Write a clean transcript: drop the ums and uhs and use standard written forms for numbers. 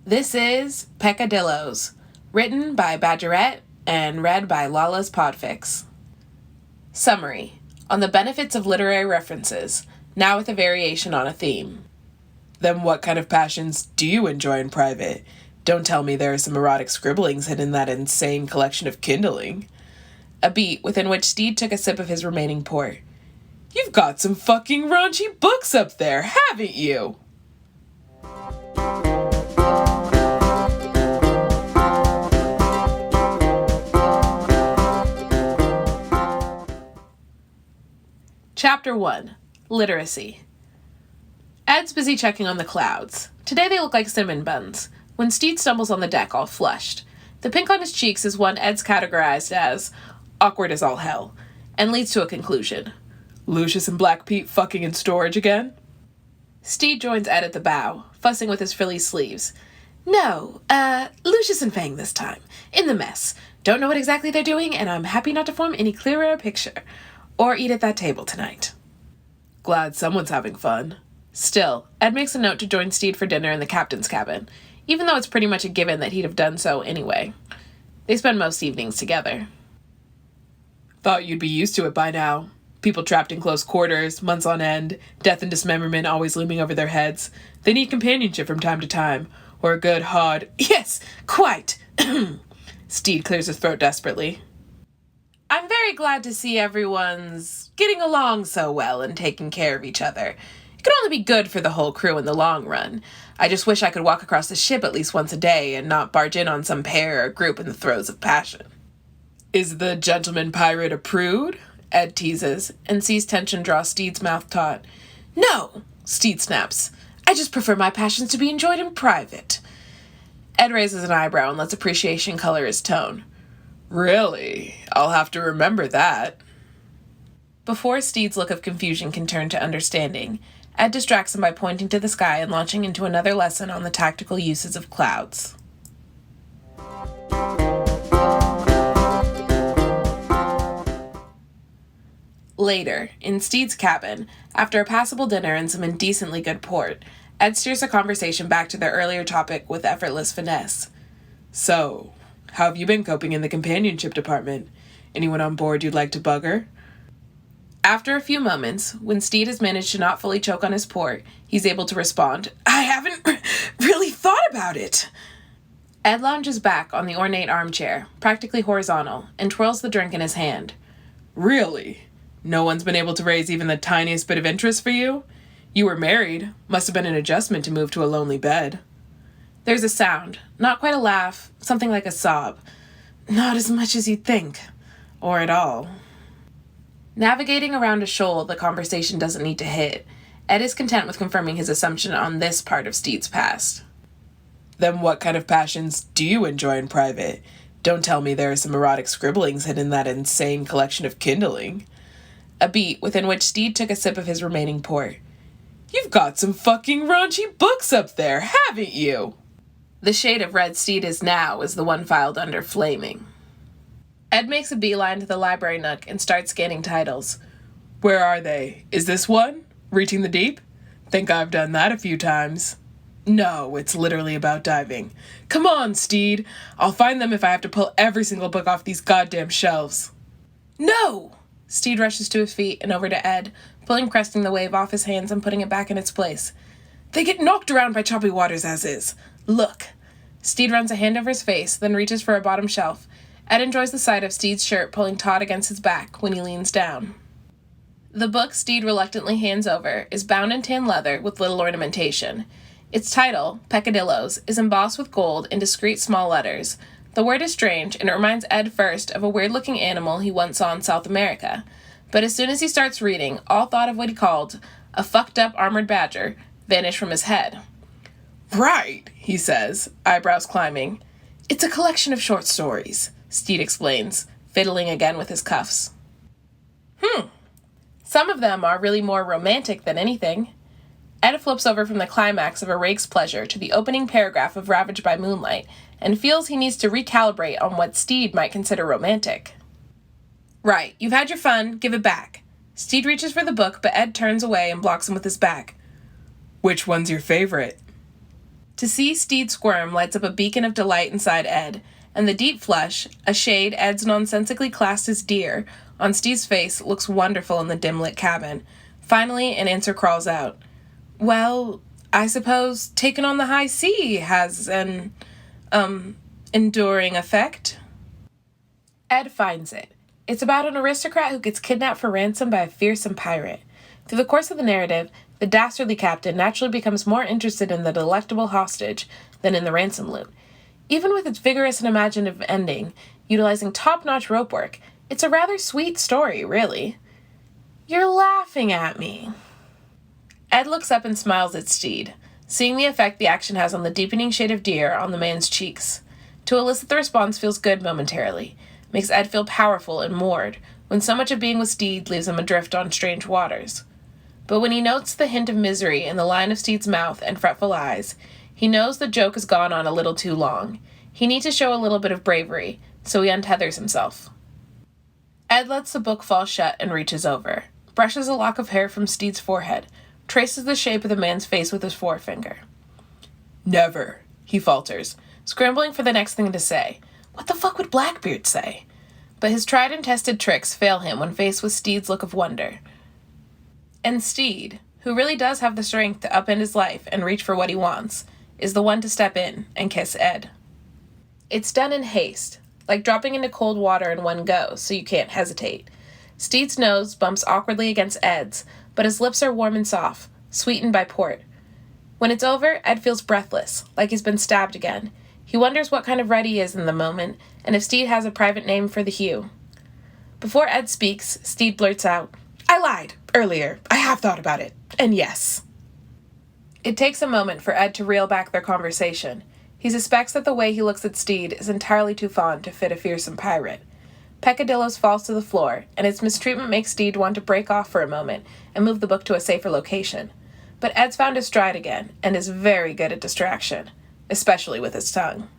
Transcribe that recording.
This is Peccadilloes, written by Badgerette and read by Lalaspodfics. Summary: on the benefits of literary references, now with a variation on a theme. Then what kind of passions do you enjoy in private? Don't tell me there are some erotic scribblings hidden in that insane collection of kindling. A beat within which Stede took a sip of his remaining port. You've got some fucking raunchy books up there, haven't you? Chapter 1. Literacy. Ed's busy checking on the clouds. Today they look like cinnamon buns, when Stede stumbles on the deck all flushed. The pink on his cheeks is one Ed's categorized as awkward as all hell, and leads to a conclusion. Lucius and Black Pete fucking in storage again? Stede joins Ed at the bow, fussing with his frilly sleeves. No, Lucius and Fang this time. In the mess. Don't know what exactly they're doing, and I'm happy not to form any clearer picture. Or eat at that table tonight. Glad someone's having fun. Still, Ed makes a note to join Stede for dinner in the captain's cabin, even though it's pretty much a given that he'd have done so anyway. They spend most evenings together. Thought you'd be used to it by now. People trapped in close quarters, months on end, death and dismemberment always looming over their heads. They need companionship from time to time, or a good, hard, yes, quite. Stede clears his throat desperately. I'm very glad to see everyone's getting along so well and taking care of each other. It could only be good for the whole crew in the long run. I just wish I could walk across the ship at least once a day and not barge in on some pair or group in the throes of passion. Is the gentleman pirate a prude? Ed teases, and sees tension draw Stede's mouth taut. No, Stede snaps. I just prefer my passions to be enjoyed in private. Ed raises an eyebrow and lets appreciation color his tone. Really? I'll have to remember that. Before Stede's look of confusion can turn to understanding, Ed distracts him by pointing to the sky and launching into another lesson on the tactical uses of clouds. Later, in Stede's cabin, after a passable dinner and some indecently good port, Ed steers the conversation back to their earlier topic with effortless finesse. So, how have you been coping in the companionship department? Anyone on board you'd like to bugger? After a few moments, when Stede has managed to not fully choke on his port, he's able to respond, I haven't really thought about it. Ed lounges back on the ornate armchair, practically horizontal, and twirls the drink in his hand. Really? No one's been able to raise even the tiniest bit of interest for you? You were married. Must have been an adjustment to move to a lonely bed. There's a sound, not quite a laugh, something like a sob. Not as much as you'd think. Or at all. Navigating around a shoal the conversation doesn't need to hit, Ed is content with confirming his assumption on this part of Stede's past. Then what kind of passions do you enjoy in private? Don't tell me there are some erotic scribblings hidden in that insane collection of kindling. A beat within which Stede took a sip of his remaining port. You've got some fucking raunchy books up there, haven't you? The shade of red Stede is now is the one filed under flaming. Ed makes a beeline to the library nook and starts scanning titles. Where are they? Is this one? Reaching the deep? Think I've done that a few times. No, it's literally about diving. Come on, Stede. I'll find them if I have to pull every single book off these goddamn shelves. No! Stede rushes to his feet and over to Ed, pulling Cresting the Wave off his hands and putting it back in its place. They get knocked around by choppy waters as is. Look. Stede runs a hand over his face, then reaches for a bottom shelf. Ed enjoys the sight of Stede's shirt pulling taut against his back when he leans down. The book Stede reluctantly hands over is bound in tan leather with little ornamentation. Its title, Peccadilloes, is embossed with gold in discreet small letters. The word is strange, and it reminds Ed first of a weird-looking animal he once saw in South America. But as soon as he starts reading, all thought of what he called a fucked-up armored badger vanished from his head. Right, he says, eyebrows climbing. It's a collection of short stories, Stede explains, fiddling again with his cuffs. Some of them are really more romantic than anything. Ed flips over from the climax of A Rake's Pleasure to the opening paragraph of Ravaged by Moonlight and feels he needs to recalibrate on what Stede might consider romantic. Right, you've had your fun, give it back. Stede reaches for the book, but Ed turns away and blocks him with his back. Which one's your favorite? To see Stede squirm lights up a beacon of delight inside Ed, and the deep flush, a shade Ed's nonsensically classed as deer, on Stede's face looks wonderful in the dim-lit cabin. Finally, an answer crawls out. Well, I suppose taking on the high sea has an, enduring effect. Ed finds it. It's about an aristocrat who gets kidnapped for ransom by a fearsome pirate. Through the course of the narrative, the dastardly captain naturally becomes more interested in the delectable hostage than in the ransom loot. Even with its vigorous and imaginative ending, utilizing top-notch rope work, it's a rather sweet story, really. You're laughing at me. Ed looks up and smiles at Stede, seeing the effect the action has on the deepening shade of deer on the man's cheeks. To elicit the response feels good momentarily, makes Ed feel powerful and moored, when so much of being with Stede leaves him adrift on strange waters. But when he notes the hint of misery in the line of Stede's mouth and fretful eyes, he knows the joke has gone on a little too long. He needs to show a little bit of bravery, so he untethers himself. Ed lets the book fall shut and reaches over, brushes a lock of hair from Stede's forehead, traces the shape of the man's face with his forefinger. Never, he falters, scrambling for the next thing to say. What the fuck would Blackbeard say? But his tried and tested tricks fail him when faced with Stede's look of wonder. And Stede, who really does have the strength to upend his life and reach for what he wants, is the one to step in and kiss Ed. It's done in haste, like dropping into cold water in one go, so you can't hesitate. Stede's nose bumps awkwardly against Ed's, but his lips are warm and soft, sweetened by port. When it's over, Ed feels breathless, like he's been stabbed again. He wonders what kind of red he is in the moment, and if Stede has a private name for the hue. Before Ed speaks, Stede blurts out, I lied, earlier. I have thought about it, and yes. It takes a moment for Ed to reel back their conversation. He suspects that the way he looks at Stede is entirely too fond to fit a fearsome pirate. Peccadilloes falls to the floor, and its mistreatment makes Stede want to break off for a moment and move the book to a safer location. But Ed's found his stride again, and is very good at distraction, especially with his tongue.